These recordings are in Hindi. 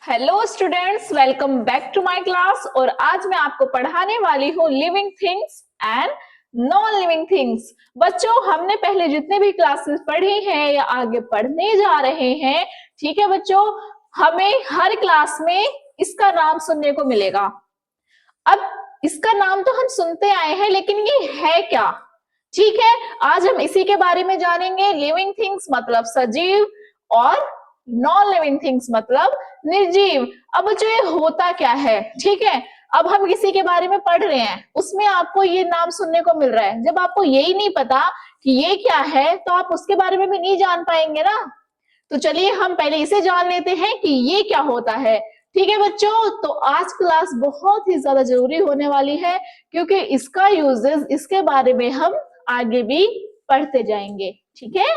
Hello students, welcome back to my class. और आज मैं आपको पढ़ाने वाली हूँ living things and non living things. बच्चों, हमने पहले जितने भी क्लासेस पढ़ी हैं या आगे पढ़ने जा रहे हैं, ठीक है बच्चों, हमें हर क्लास में इसका नाम सुनने को मिलेगा। अब इसका नाम तो हम सुनते आए हैं, लेकिन ये है क्या? ठीक है, आज हम इसी के बारे में जानेंगे। लिविंग थिंग्स मतलब सजीव और नॉन लिविंग थिंग्स मतलब निर्जीव। अब बच्चों, ये होता क्या है? ठीक है, अब हम किसी के बारे में पढ़ रहे हैं, उसमें आपको ये नाम सुनने को मिल रहा है। जब आपको यही नहीं पता कि ये क्या है, तो आप उसके बारे में भी नहीं जान पाएंगे ना। तो चलिए हम पहले इसे जान लेते हैं कि ये क्या होता है। ठीक है बच्चों, तो आज क्लास बहुत ही ज्यादा जरूरी होने वाली है, क्योंकि इसका यूजेस, इसके बारे में हम आगे भी पढ़ते जाएंगे। ठीक है,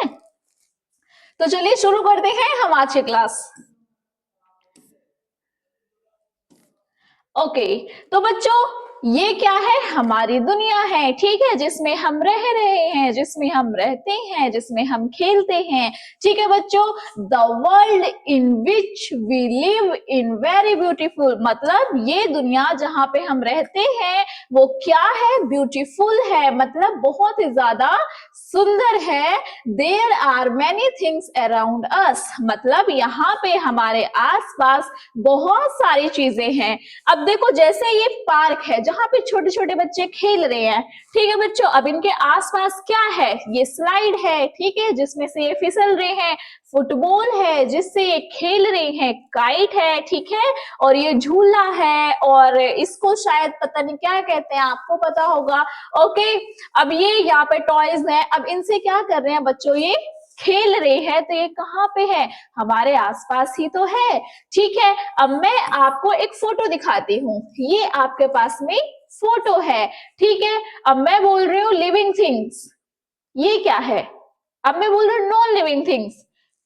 तो चलिए शुरू करते हैं हम आज की क्लास। ओके, तो बच्चों, ये क्या है? हमारी दुनिया है, ठीक है, जिसमें हम रह रहे हैं, जिसमें हम रहते हैं, जिसमें हम खेलते हैं। ठीक है बच्चों, the world in which we live in very beautiful, मतलब ये दुनिया जहां पे हम रहते हैं वो क्या है? ब्यूटीफुल है, मतलब बहुत ही ज्यादा सुंदर है। There are many things around us, मतलब यहाँ पे हमारे आसपास बहुत सारी चीजें हैं। अब देखो, जैसे ये पार्क है जहां पे छोटे छोटे बच्चे खेल रहे हैं, ठीक है बच्चों। अब इनके आसपास क्या है? ये स्लाइड है, ठीक है, जिसमें से ये फिसल रहे हैं। फुटबॉल है जिससे ये खेल रहे हैं। काइट है, ठीक है, और ये झूला है, और इसको शायद पता नहीं क्या कहते हैं, आपको पता होगा। ओके, अब ये यहाँ पे टॉयज है। अब इनसे क्या कर रहे हैं बच्चों? ये खेल रहे हैं। तो ये कहाँ पे है? हमारे आसपास ही तो है। ठीक है, अब मैं आपको एक फोटो दिखाती हूँ। ये आपके पास में फोटो है, ठीक है। अब मैं बोल रही हूँ लिविंग थिंग्स, ये क्या है? अब मैं बोल रही हूँ नॉन लिविंग थिंग्स,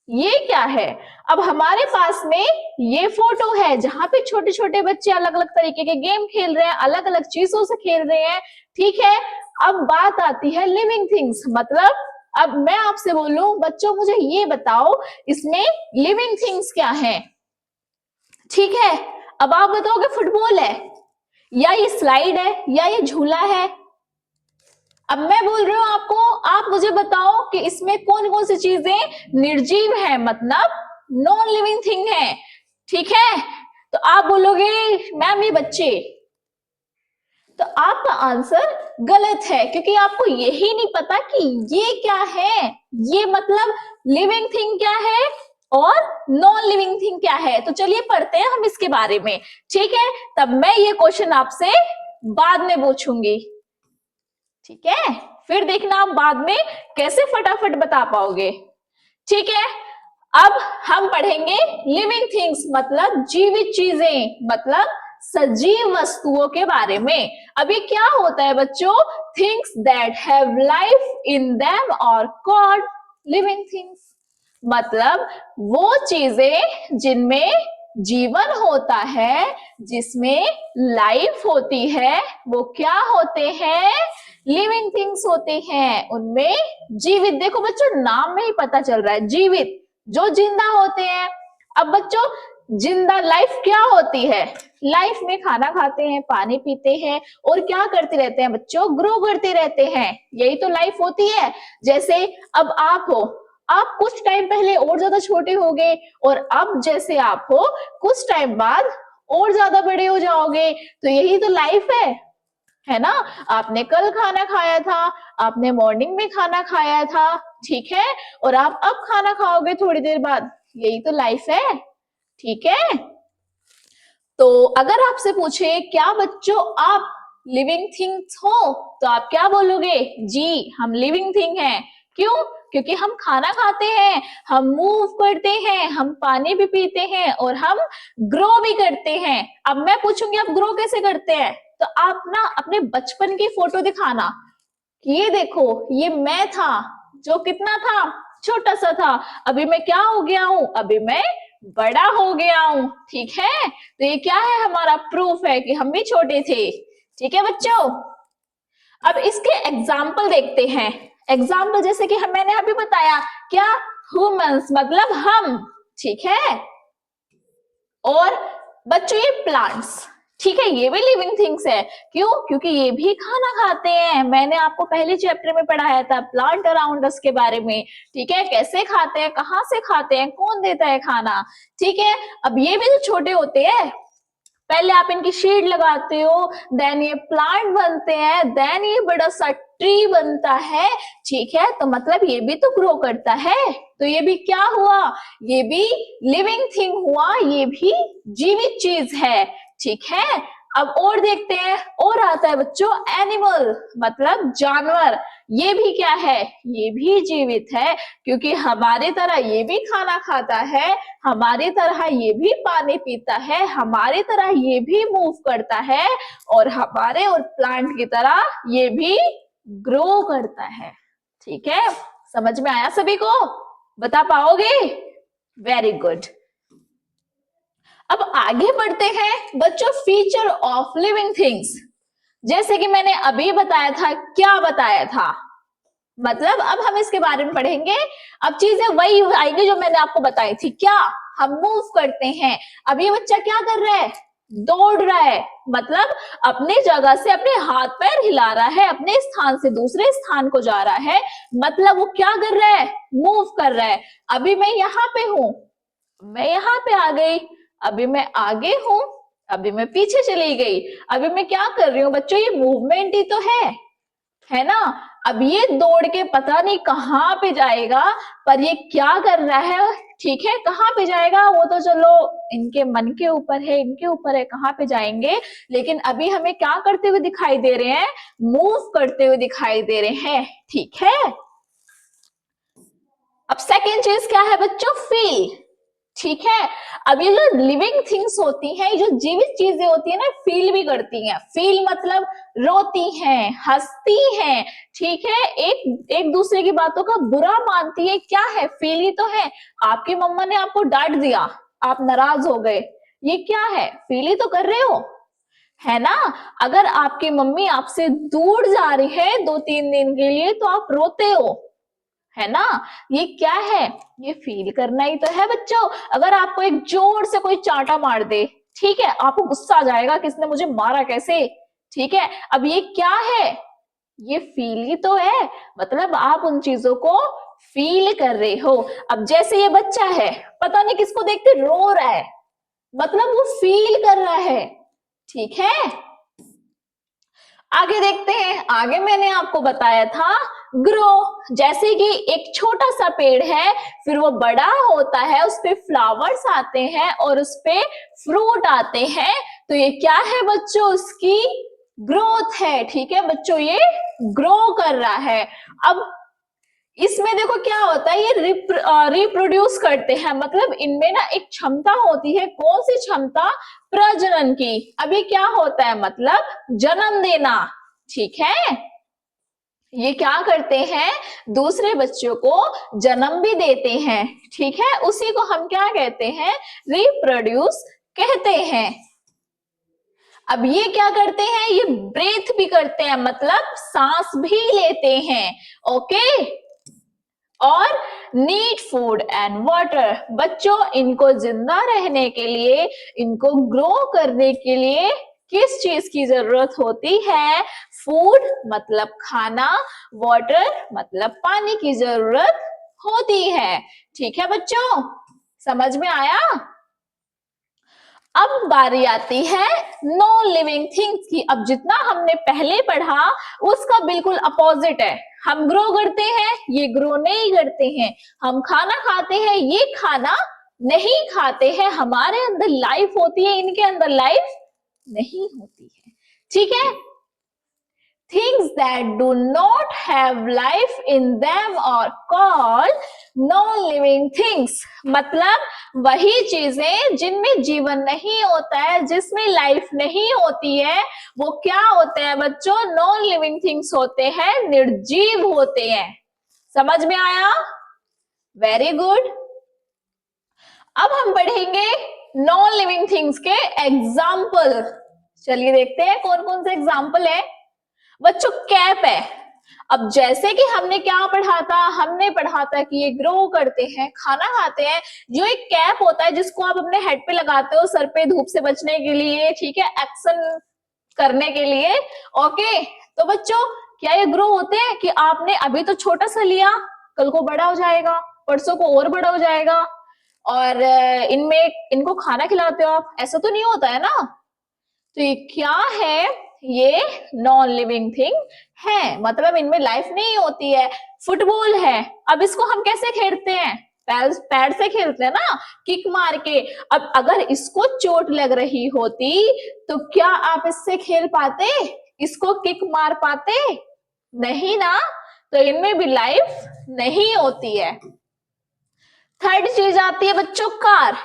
ये क्या है? अब हमारे पास में ये फोटो है जहां पे छोटे छोटे बच्चे अलग अलग तरीके के गेम खेल रहे हैं, अलग अलग चीजों से खेल रहे हैं। ठीक है, अब बात आती है लिविंग थिंग्स, मतलब अब मैं आपसे बोलूं बच्चों, मुझे ये बताओ इसमें लिविंग थिंग्स क्या है? ठीक है, अब आप बताओगे फुटबॉल है, या ये स्लाइड है, या ये झूला है। अब मैं बोल रही हूँ आपको, आप मुझे बताओ कि इसमें कौन कौन सी चीजें निर्जीव है, मतलब नॉन लिविंग थिंग है। ठीक है, तो आप बोलोगे मैम ये बच्चे, तो आपका आंसर गलत है, क्योंकि आपको यही नहीं पता कि ये क्या है। ये मतलब लिविंग थिंग क्या है और नॉन लिविंग थिंग क्या है। तो चलिए पढ़ते हैं हम इसके बारे में, ठीक है। तब मैं ये क्वेश्चन आपसे बाद में पूछूंगी, ठीक है। फिर देखना आप बाद में कैसे फटाफट बता पाओगे, ठीक है। अब हम पढ़ेंगे लिविंग थिंग्स मतलब जीवित चीजें, मतलब सजीव वस्तुओं के बारे में। अभी क्या होता है बच्चों? Things that have life in them are called living things, मतलब वो चीजें जिनमें जीवन होता है, जिसमें लाइफ होती है, वो क्या होते हैं? लिविंग थिंग्स होते हैं। उनमें जीवित, देखो बच्चों नाम में ही पता चल रहा है, जीवित, जो जिंदा होते हैं। अब बच्चों, जिंदा लाइफ क्या होती है? लाइफ में खाना खाते हैं, पानी पीते हैं, और क्या करते रहते हैं बच्चों? ग्रो करते रहते हैं, यही तो लाइफ होती है। जैसे अब आप हो, आप कुछ टाइम पहले और ज्यादा छोटे हो गए, और अब जैसे आप हो कुछ टाइम बाद और ज्यादा बड़े हो जाओगे, तो यही तो लाइफ है ना। आपने कल खाना खाया था, आपने मॉर्निंग में खाना खाया था, ठीक है, और आप अब खाना खाओगे थोड़ी देर बाद, यही तो लाइफ है, ठीक है। तो अगर आपसे पूछे क्या बच्चों आप लिविंग थिंग्स हो, तो आप क्या बोलोगे? जी, हम लिविंग थिंग हैं। क्यों? क्योंकि हम खाना खाते हैं, हम मूव करते हैं, हम पानी भी पीते हैं, और हम ग्रो भी करते हैं। अब मैं पूछूंगी आप ग्रो कैसे करते हैं, तो आप ना अपने बचपन की फोटो दिखाना कि ये देखो, ये मैं था जो कितना था, छोटा सा था, अभी मैं क्या हो गया हूं? अभी मैं बड़ा हो गया हूं, ठीक है। तो ये क्या है? हमारा प्रूफ है कि हम भी छोटे थे, ठीक है बच्चों। अब इसके एग्जाम्पल देखते हैं। एग्जाम्पल जैसे कि मैंने अभी बताया, क्या? ह्यूमंस मतलब हम, ठीक है। और बच्चों ये प्लांट्स, ठीक है, ये भी लिविंग थिंग्स है। क्यों? क्योंकि ये भी खाना खाते हैं। मैंने आपको पहले चैप्टर में पढ़ाया था प्लांट अराउंड अस के बारे में, ठीक है, कैसे खाते हैं, कहाँ से खाते हैं, कौन देता है खाना, ठीक है। अब ये भी तो छोटे होते हैं, पहले आप इनकी शीड लगाते हो, देन ये प्लांट बनते हैं, देन ये बड़ा सा ट्री बनता है, ठीक है। तो मतलब ये भी तो ग्रो करता है, तो ये भी क्या हुआ, ये भी लिविंग थिंग हुआ, ये भी जीवित चीज है, ठीक है। अब और देखते हैं, और आता है बच्चों एनिमल, मतलब जानवर। ये भी क्या है, ये भी जीवित है, क्योंकि हमारे तरह ये भी खाना खाता है, हमारी तरह ये भी पानी पीता है, हमारी तरह ये भी मूव करता है, और हमारे और प्लांट की तरह ये भी ग्रो करता है, ठीक है। समझ में आया सभी को? बता पाओगे? Very good. अब आगे बढ़ते हैं बच्चों, फीचर ऑफ लिविंग थिंग्स। जैसे कि मैंने अभी बताया था, क्या बताया था, मतलब अब हम इसके बारे में पढ़ेंगे। अब चीजें वही आएंगी जो मैंने आपको बताई थी। क्या? हम मूव करते हैं। अब ये बच्चा क्या कर रहा है, दौड़ रहा है, मतलब अपनी जगह से अपने हाथ पैर हिला रहा है, अपने स्थान से दूसरे स्थान को जा रहा है, मतलब वो क्या कर रहा है, मूव कर रहा है। अभी मैं यहाँ पे हूं, मैं यहाँ पे आ गई, अभी मैं आगे हूं, अभी मैं पीछे चली गई, अभी मैं क्या कर रही हूँ बच्चों, ये मूवमेंट ही तो है ना। अब ये दौड़ के पता नहीं कहाँ पे जाएगा, पर ये क्या कर रहा है, ठीक है, कहाँ पे जाएगा वो तो चलो इनके मन के ऊपर है, इनके ऊपर है कहाँ पे जाएंगे, लेकिन अभी हमें क्या करते हुए दिखाई दे रहे हैं, मूव करते हुए दिखाई दे रहे हैं, ठीक है। अब सेकेंड चीज क्या है बच्चों, फील, ठीक है। अब ये जो लिविंग थिंग्स होती हैं, ये जो जीवित चीजें होती है ना, फील भी करती हैं। फील मतलब रोती हैं, हंसती हैं, ठीक है, एक दूसरे की बातों का बुरा मानती है, क्या है, फील ही तो है। आपकी मम्मा ने आपको डांट दिया, आप नाराज हो गए, ये क्या है, फील ही तो कर रहे हो, है ना। अगर आपकी मम्मी आपसे दूर जा रही है 2-3 दिन के लिए तो आप रोते हो, है ना, ये क्या है, ये फील करना ही तो है बच्चों। अगर आपको एक जोर से कोई चांटा मार दे, ठीक है, आपको गुस्सा आ जाएगा कि इसने मुझे मारा कैसे, ठीक है। अब ये क्या है, ये फील ही तो है, मतलब आप उन चीजों को फील कर रहे हो। अब जैसे ये बच्चा है, पता नहीं किसको देख के रो रहा है, मतलब वो फील कर रहा है, ठीक है। आगे देखते हैं, आगे मैंने आपको बताया था ग्रो, जैसे कि एक छोटा सा पेड़ है, फिर वो बड़ा होता है, उस पे फ्लावर्स आते हैं और उस पे फ्रूट आते हैं, तो ये क्या है बच्चों, उसकी ग्रोथ है, ठीक है बच्चों, ये ग्रो कर रहा है। अब इसमें देखो क्या होता है, ये रिप्रोड्यूस करते हैं, मतलब इनमें ना एक क्षमता होती है, कौन सी क्षमता, प्रजनन की। अभी क्या होता है, मतलब जन्म देना, ठीक है, ये क्या करते हैं, दूसरे बच्चों को जन्म भी देते हैं, ठीक है, उसी को हम क्या कहते हैं, रिप्रोड्यूस कहते हैं। अब ये क्या करते हैं, ये ब्रेथ भी करते हैं, मतलब सांस भी लेते हैं, ओके। और नीड फूड एंड वाटर, बच्चों इनको जिंदा रहने के लिए, इनको ग्रो करने के लिए किस चीज की जरूरत होती है, फूड मतलब खाना, वाटर मतलब पानी की जरूरत होती है, ठीक है बच्चों, समझ में आया। अब बारी आती है नॉन लिविंग थिंग्स की। अब जितना हमने पहले पढ़ा उसका बिल्कुल अपोजिट है, हम ग्रो करते हैं, ये ग्रो नहीं करते हैं, हम खाना खाते हैं, ये खाना नहीं खाते हैं, हमारे अंदर लाइफ होती है, इनके अंदर लाइफ नहीं होती है, ठीक है। Things that do not have life in them are called non-living things, मतलब वही चीजें जिनमें जीवन नहीं होता है, जिसमें लाइफ नहीं होती है, वो क्या होते हैं बच्चों, नॉन लिविंग थिंग्स होते हैं, निर्जीव होते हैं। समझ में आया? Very good. अब हम पढ़ेंगे नॉन लिविंग थिंग्स के एग्जाम्पल। चलिए देखते हैं कौन कौन से एग्जाम्पल है बच्चों। कैप है, अब जैसे कि हमने क्या पढ़ा था, हमने पढ़ा था कि ये ग्रो करते हैं, खाना खाते हैं। जो एक कैप होता है जिसको आप अपने हेड पे लगाते हो सर पे धूप से बचने के लिए, ठीक है, एक्शन करने के लिए। ओके, तो बच्चों क्या ये ग्रो होते हैं कि आपने अभी तो छोटा सा लिया, कल को बड़ा हो जाएगा, परसों को और बड़ा हो जाएगा, और इनमें इनको खाना खिलाते हो आप, ऐसा तो नहीं होता है ना। तो ये क्या है, ये नॉन लिविंग थिंग है, मतलब इनमें लाइफ नहीं होती है। फुटबॉल है, अब इसको हम कैसे खेलते हैं, पैर से खेलते हैं ना, किक मार के। अब अगर इसको चोट लग रही होती तो क्या आप इससे खेल पाते, इसको किक मार पाते, नहीं ना। तो इनमें भी लाइफ नहीं होती है। थर्ड चीज आती है बच्चों कार,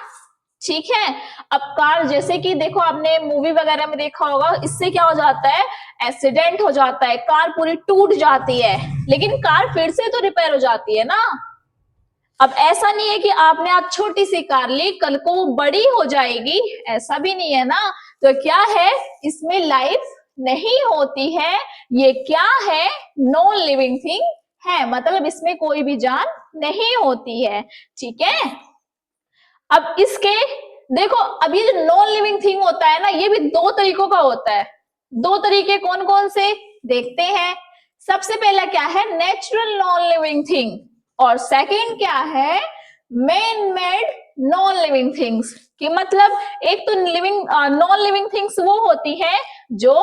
ठीक है। अब कार जैसे कि देखो आपने मूवी वगैरह में देखा होगा, इससे क्या हो जाता है, एक्सीडेंट हो जाता है, कार पूरी टूट जाती है, लेकिन कार फिर से तो रिपेयर हो जाती है ना। अब ऐसा नहीं है कि आपने आज छोटी सी कार ली कल को वो बड़ी हो जाएगी, ऐसा भी नहीं है ना। तो क्या है, इसमें लाइफ नहीं होती है। ये क्या है, नॉन लिविंग थिंग है, मतलब इसमें कोई भी जान नहीं होती है, ठीक है। अब इसके देखो, अब ये जो नॉन लिविंग थिंग होता है ना, ये भी दो तरीकों का होता है। दो तरीके कौन कौन से देखते हैं। सबसे पहला क्या है, नेचुरल नॉन लिविंग थिंग, और सेकंड क्या है, man made non living things. कि मतलब एक तो लिविंग नॉन लिविंग थिंग्स वो होती है जो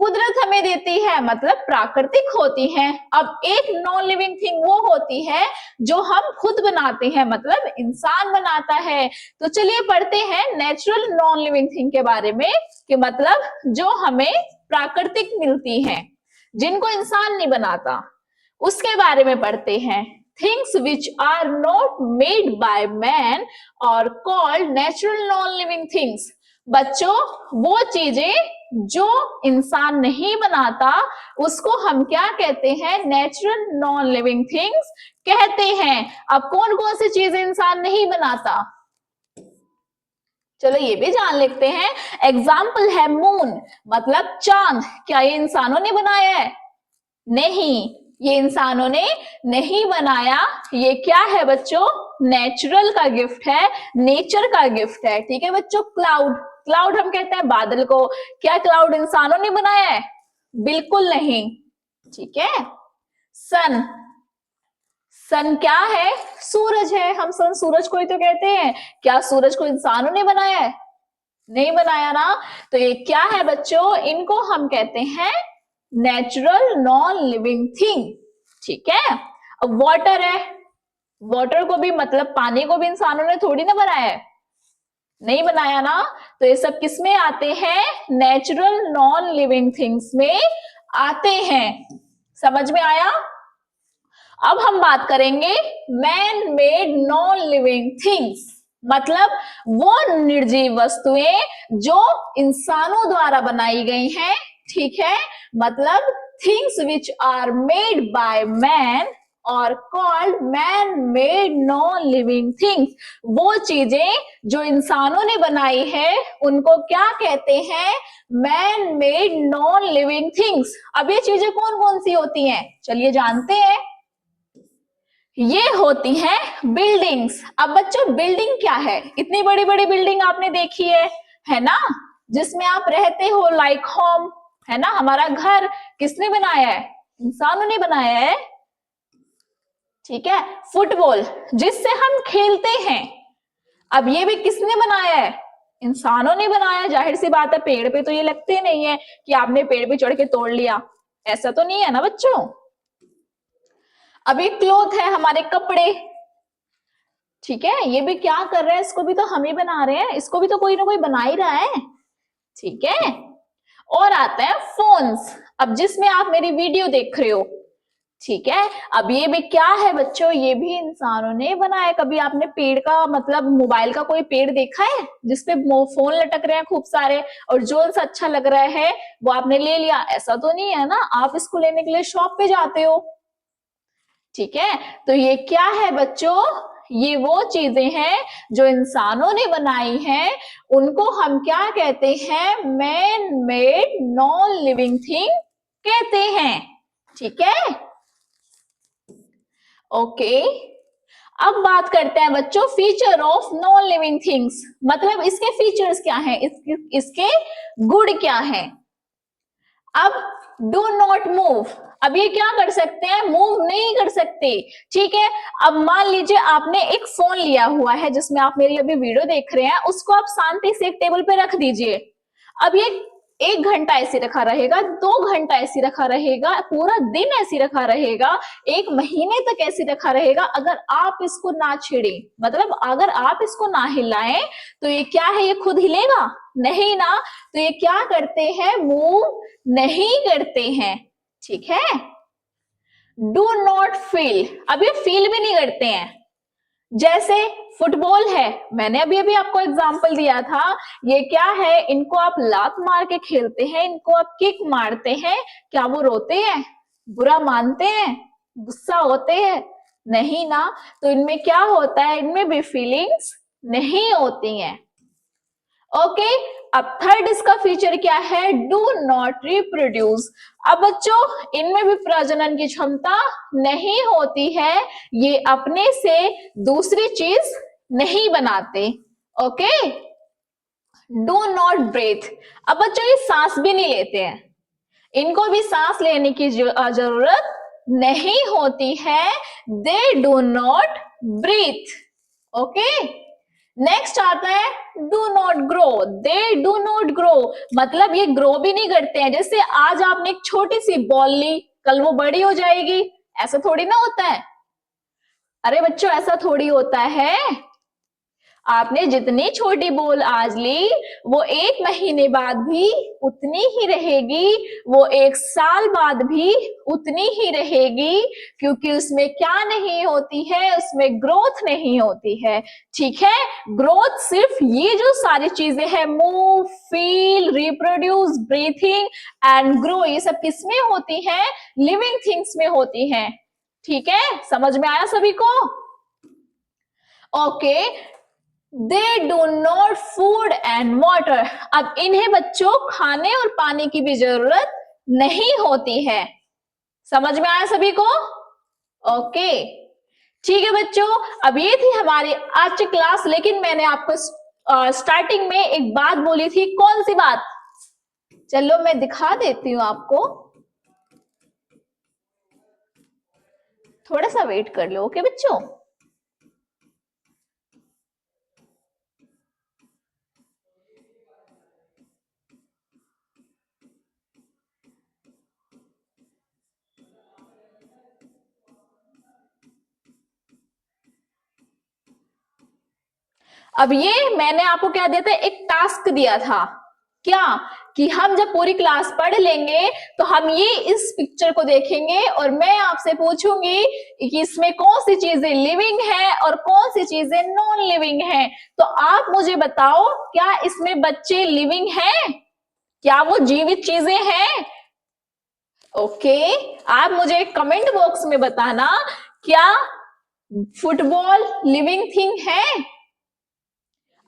कुदरत हमें देती है, मतलब प्राकृतिक होती है। अब एक नॉन लिविंग थिंग वो होती है जो हम खुद बनाते हैं, मतलब इंसान बनाता है। तो चलिए पढ़ते हैं नेचुरल नॉन लिविंग थिंग के बारे में, कि मतलब जो हमें प्राकृतिक मिलती हैं, जिनको इंसान नहीं बनाता, उसके बारे में पढ़ते हैं। Things which are not made by man और called natural non living things. बच्चों वो चीजें जो इंसान नहीं बनाता उसको हम क्या कहते हैं, नेचुरल नॉन लिविंग थिंग्स कहते हैं। अब कौन कौन सी चीजें इंसान नहीं बनाता, चलो ये भी जान लेते हैं। एग्जाम्पल है मून, मतलब चांद, क्या ये इंसानों ने बनाया है, नहीं, ये इंसानों ने नहीं बनाया। ये क्या है बच्चों, नेचुरल का गिफ्ट है, नेचर का गिफ्ट है, ठीक है बच्चों। क्लाउड, क्लाउड हम कहते हैं बादल को, क्या क्लाउड इंसानों ने बनाया है, बिल्कुल नहीं, ठीक है। सन, सन क्या है, सूरज है, हम सन सूरज को ही तो कहते हैं। क्या सूरज को इंसानों ने बनाया है, नहीं बनाया ना। तो ये क्या है बच्चों, इनको हम कहते हैं नेचुरल नॉन लिविंग थिंग, ठीक है। अब वाटर है, वाटर को भी मतलब पानी को भी इंसानों ने थोड़ी ना बनाया है, नहीं बनाया ना। तो ये सब किस में आते हैं, नेचुरल नॉन लिविंग थिंग्स में आते हैं, समझ में आया। अब हम बात करेंगे man made non living things, मतलब वो निर्जीव वस्तुएं जो इंसानों द्वारा बनाई गई हैं, ठीक है। मतलब things which are made by man और called man made non living things. वो चीजें जो इंसानों ने बनाई है उनको क्या कहते हैं, man made non living things. अब ये चीजें कौन कौन सी होती हैं, चलिए जानते हैं। ये होती हैं बिल्डिंग्स। अब बच्चों बिल्डिंग क्या है, इतनी बड़ी बड़ी बिल्डिंग आपने देखी है ना, जिसमें आप रहते हो, लाइक होम, है ना, हमारा घर किसने बनाया है, इंसानों ने बनाया है, ठीक है। फुटबॉल जिससे हम खेलते हैं, अब ये भी किसने बनाया है, इंसानों ने बनाया। जाहिर सी बात है, पेड़ पे तो ये लगते नहीं है कि आपने पेड़ पे चढ़ के तोड़ लिया, ऐसा तो नहीं है ना बच्चों। अभी क्लोथ है, हमारे कपड़े, ठीक है, ये भी क्या कर रहे हैं, इसको भी तो हम ही बना रहे हैं, इसको भी तो कोई ना कोई बना ही रहा है, ठीक है। और आता है फोन्स, अब जिसमें आप मेरी वीडियो देख रहे हो, ठीक है। अब ये भी क्या है बच्चों, ये भी इंसानों ने बनाया। कभी आपने पेड़ का मतलब मोबाइल का कोई पेड़ देखा है जिसपे फोन लटक रहे हैं खूब सारे, और जो सा अच्छा लग रहा है वो आपने ले लिया, ऐसा तो नहीं है ना। आप इसको लेने के लिए शॉप पे जाते हो, ठीक है। तो ये क्या है बच्चों, ये वो चीजें हैं जो इंसानों ने बनाई हैं, उनको हम क्या कहते हैं, man made non living thing कहते हैं, ठीक है, ओके। अब बात करते हैं बच्चों feature of non living things, मतलब इसके फीचर्स क्या हैं, इसके गुण क्या हैं। अब डू नॉट मूव, अब ये क्या कर सकते हैं, मूव नहीं कर सकते, ठीक है। अब मान लीजिए आपने एक फोन लिया हुआ है जिसमें आप मेरी अभी वीडियो देख रहे हैं, उसको आप शांति से एक टेबल पे रख दीजिए। अब ये 1 घंटा ऐसे रखा रहेगा, 2 घंटा ऐसे रखा रहेगा, पूरा दिन ऐसे रखा रहेगा, 1 महीने तक ऐसे रखा रहेगा, अगर आप इसको ना छेड़े, मतलब अगर आप इसको ना हिलाएं तो ये क्या है, ये खुद हिलेगा नहीं ना। तो ये क्या करते हैं, मूव नहीं करते हैं, ठीक है। डू नॉट फील, अब ये फील भी नहीं करते हैं। जैसे फुटबॉल है, मैंने अभी अभी आपको एग्जांपल दिया था, ये क्या है, इनको आप लात मार के खेलते हैं, इनको आप किक मारते हैं, क्या वो रोते हैं, बुरा मानते हैं, गुस्सा होते हैं, नहीं ना। तो इनमें क्या होता है, इनमें भी फीलिंग्स नहीं होती हैं, ओके। अब थर्ड इसका फीचर क्या है, डू नॉट रिप्रोड्यूस। अब बच्चों इनमें भी प्रजनन की क्षमता नहीं होती है, ये अपने से दूसरी चीज नहीं बनाते, ओके। डू नॉट ब्रीथ, अब बच्चों ये सांस भी नहीं लेते हैं, इनको भी सांस लेने की जरूरत नहीं होती है, they do not breathe, okay. Next आता है do not grow, they do not grow, मतलब ये ग्रो भी नहीं करते हैं। जैसे आज आपने एक छोटी सी बॉल ली, कल वो बड़ी हो जाएगी, ऐसा थोड़ी ना होता है। अरे बच्चों ऐसा थोड़ी होता है, आपने जितनी छोटी बॉल आज ली वो 1 महीने बाद भी उतनी ही रहेगी, वो 1 साल बाद भी उतनी ही रहेगी, क्योंकि उसमें क्या नहीं होती है, उसमें ग्रोथ नहीं होती है, ठीक है। ग्रोथ सिर्फ ये जो सारी चीजें हैं, move, feel, reproduce, breathing and grow, ये सब किसमें होती है, लिविंग थिंग्स में होती है, ठीक है। समझ में आया सभी को, okay. They do not food and water, अब इन्हें बच्चों खाने और पानी की भी जरूरत नहीं होती है, समझ में आया सभी को, ओके। ठीक है बच्चों, अब ये थी हमारी आज की क्लास, लेकिन मैंने आपको स्टार्टिंग में एक बात बोली थी, कौन सी बात, चलो मैं दिखा देती हूं आपको, थोड़ा सा वेट कर लो, ओके बच्चों। अब ये मैंने आपको क्या दिया था, एक टास्क दिया था, क्या कि हम जब पूरी क्लास पढ़ लेंगे तो हम ये इस पिक्चर को देखेंगे और मैं आपसे पूछूंगी कि इसमें कौन सी चीजें लिविंग है और कौन सी चीजें नॉन लिविंग है। तो आप मुझे बताओ, क्या इसमें बच्चे लिविंग हैं, क्या वो जीवित चीजें हैं, ओके। आप मुझे कमेंट बॉक्स में बताना, क्या फुटबॉल लिविंग थिंग है,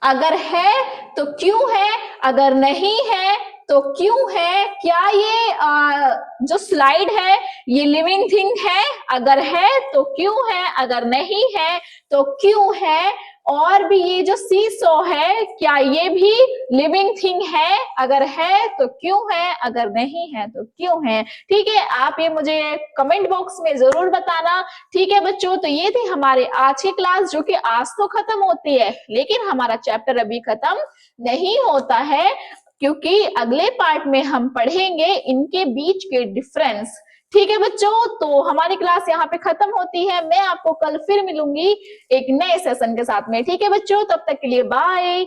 अगर है तो क्यों है, अगर नहीं है तो क्यों है, क्या ये जो स्लाइड है ये लिविंग थिंग है, अगर है तो क्यों है, अगर नहीं है तो क्यों है, और भी ये जो सी सॉ है क्या ये भी लिविंग थिंग है, अगर है तो क्यों है, अगर नहीं है तो क्यों है, ठीक है। आप ये मुझे कमेंट बॉक्स में जरूर बताना, ठीक है बच्चों। तो ये थी हमारे आज की क्लास, जो कि आज तो खत्म होती है, लेकिन हमारा चैप्टर अभी खत्म नहीं होता है, क्योंकि अगले पार्ट में हम पढ़ेंगे इनके बीच के डिफरेंस, ठीक है बच्चों। तो हमारी क्लास यहाँ पे खत्म होती है, मैं आपको कल फिर मिलूंगी एक नए सेशन के साथ में, ठीक है बच्चों। तब तक के लिए बाय।